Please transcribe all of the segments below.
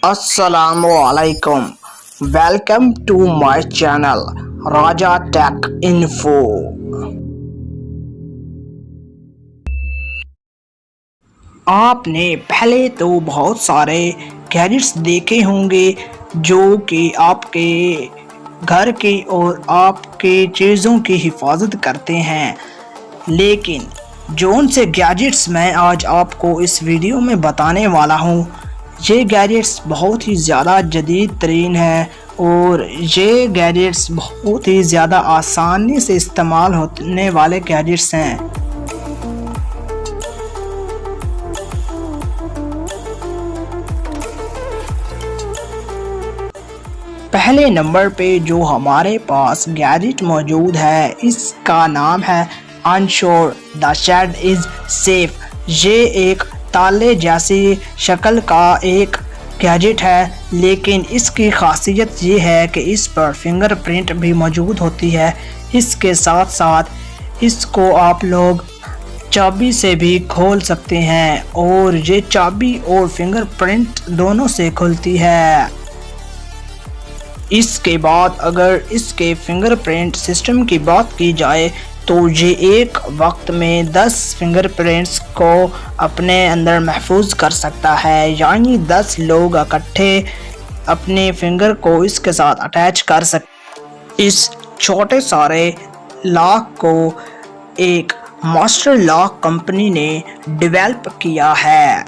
Assalamu alaikum. Welcome to my channel Raja Tech Info. आपने पहले तो बहुत सारे गैजेट्स देखे होंगे जो कि आपके घर की और आपके चीज़ों की हिफाजत करते हैं, लेकिन जौन से गैजेट्स मैं आज आपको इस वीडियो में बताने वाला हूँ, ये गैजेट्स बहुत ही ज़्यादा जदीद तरीन है और ये गैजेट्स बहुत ही ज़्यादा आसानी से इस्तेमाल होने वाले गैजेट्स हैं। पहले नंबर पे जो हमारे पास गैजेट मौजूद है, इसका नाम है unsure the shed is safe. ये एक ताले जैसी शक्ल का एक गैजेट है, लेकिन इसकी खासियत ये है कि इस पर फिंगरप्रिंट भी मौजूद होती है। इसके साथ साथ इसको आप लोग चाबी से भी खोल सकते हैं और ये चाबी और फिंगरप्रिंट दोनों से खुलती है। इसके बाद अगर इसके फिंगरप्रिंट सिस्टम की बात की जाए तो ये एक वक्त में 10 फिंगरप्रिंट्स को अपने अंदर महफूज कर सकता है, यानी 10 लोग इकट्ठे अपने फिंगर को इसके साथ अटैच कर सकते। इस छोटे सारे लॉक को एक मास्टर लॉक कंपनी ने डेवलप किया है।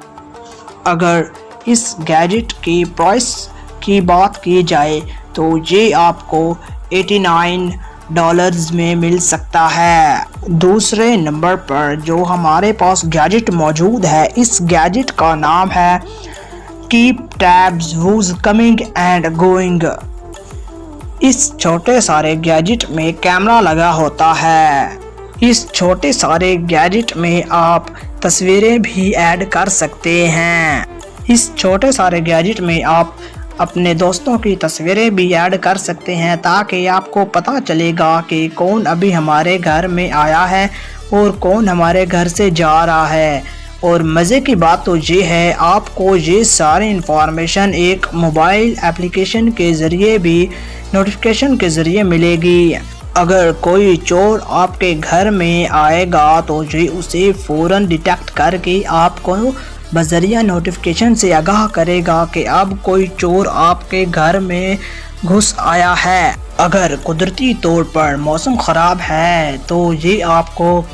अगर इस गैजेट की प्राइस की बात की जाए तो ये आपको $89 में मिल सकता है। दूसरे नंबर पर जो हमारे पास गैजेट मौजूद है, इस गैजेट का नाम है keep tabs whose coming and going. इस छोटे सारे गैजेट में कैमरा लगा होता है। इस छोटे सारे गैजेट में आप तस्वीरें भी ऐड कर सकते हैं। इस छोटे सारे गैजेट में आप अपने दोस्तों की तस्वीरें भी ऐड कर सकते हैं, ताकि आपको पता चलेगा कि कौन अभी हमारे घर में आया है और कौन हमारे घर से जा रहा है। और मज़े की बात तो ये है, आपको ये सारी इंफॉर्मेशन एक मोबाइल एप्लीकेशन के ज़रिए भी नोटिफिकेशन के ज़रिए मिलेगी। अगर कोई चोर आपके घर में आएगा तो ये उसे फ़ौरन डिटेक्ट करके आपको बज़रिया नोटिफिकेशन से आगाह करेगा कि अब कोई चोर आपके घर में घुस आया है। अगर कुदरती तौर पर मौसम ख़राब है तो ये आपको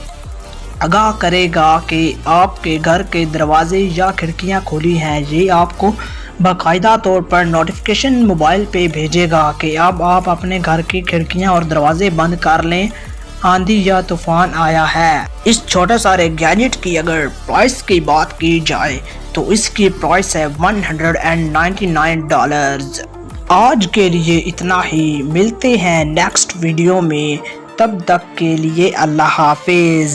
आगाह करेगा कि आपके घर के दरवाजे या खिड़कियां खुली हैं। ये आपको बाकायदा तौर पर नोटिफिकेशन मोबाइल पे भेजेगा कि अब आप अपने घर की खिड़कियां और दरवाजे बंद कर लें, आंधी या तूफान आया है। इस छोटे सारे गैजेट की अगर प्राइस की बात की जाए तो इसकी प्राइस है $199। आज के लिए इतना ही, मिलते हैं नेक्स्ट वीडियो में, तब तक के लिए अल्लाह हाफिज।